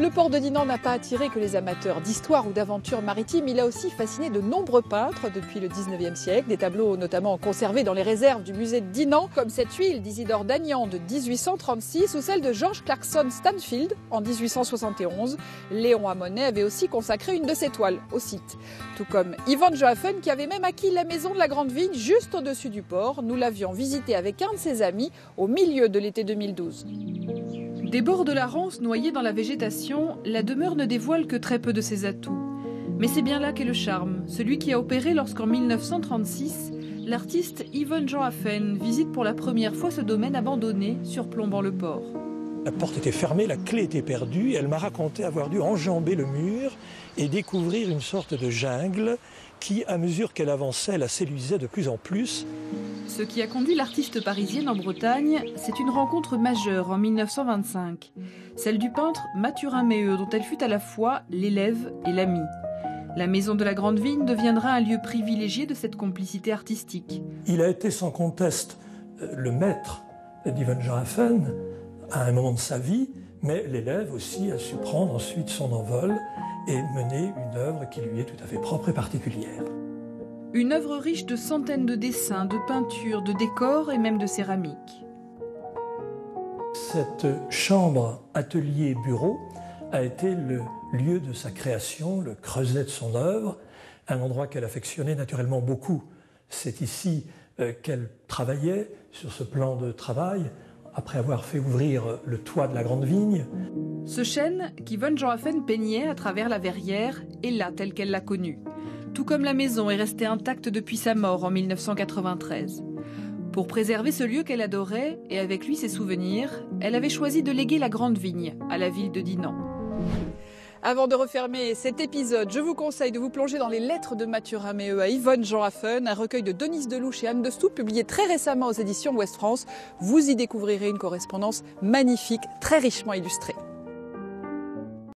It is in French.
Le port de Dinan n'a pas attiré que les amateurs d'histoire ou d'aventures maritimes, il a aussi fasciné de nombreux peintres depuis le 19e siècle. Des tableaux notamment conservés dans les réserves du musée de Dinan, comme cette huile d'Isidore Dagnan de 1836 ou celle de George Clarkson Stanfield en 1871. Léon Amonet avait aussi consacré une de ses toiles au site. Tout comme Ivan Johaffen qui avait même acquis la maison de la Grande Vigne juste au-dessus du port. Nous l'avions visité avec un de ses amis au milieu de l'été 2012. Des bords de la Rance noyés dans la végétation, la demeure ne dévoile que très peu de ses atouts. Mais c'est bien là qu'est le charme, celui qui a opéré lorsqu'en 1936, l'artiste Ivan Johaffen visite pour la première fois ce domaine abandonné surplombant le port. La porte était fermée, la clé était perdue, elle m'a raconté avoir dû enjamber le mur et découvrir une sorte de jungle qui, à mesure qu'elle avançait, la séduisait de plus en plus. Ce qui a conduit l'artiste parisienne en Bretagne, c'est une rencontre majeure en 1925, celle du peintre Mathurin Méheut, dont elle fut à la fois l'élève et l'ami. La maison de la Grande Vigne deviendra un lieu privilégié de cette complicité artistique. Il a été sans conteste le maître d'Ivan Johaffen à un moment de sa vie, mais l'élève aussi a su prendre ensuite son envol et mener une œuvre qui lui est tout à fait propre et particulière. Une œuvre riche de centaines de dessins, de peintures, de décors et même de céramique. Cette chambre, atelier, bureau a été le lieu de sa création, le creuset de son œuvre, un endroit qu'elle affectionnait naturellement beaucoup. C'est ici qu'elle travaillait sur ce plan de travail, après avoir fait ouvrir le toit de la Grande Vigne. Ce chêne qu'Ivan Johaffen peignait à travers la verrière est là tel qu'elle l'a connu. Tout comme la maison est restée intacte depuis sa mort en 1993. Pour préserver ce lieu qu'elle adorait et avec lui ses souvenirs, elle avait choisi de léguer la Grande Vigne à la ville de Dinan. Avant de refermer cet épisode, je vous conseille de vous plonger dans les lettres de Mathurin Méheut à Ivan Johaffen, un recueil de Denise Delouche et Anne de Stoop, publié très récemment aux éditions Ouest France. Vous y découvrirez une correspondance magnifique, très richement illustrée.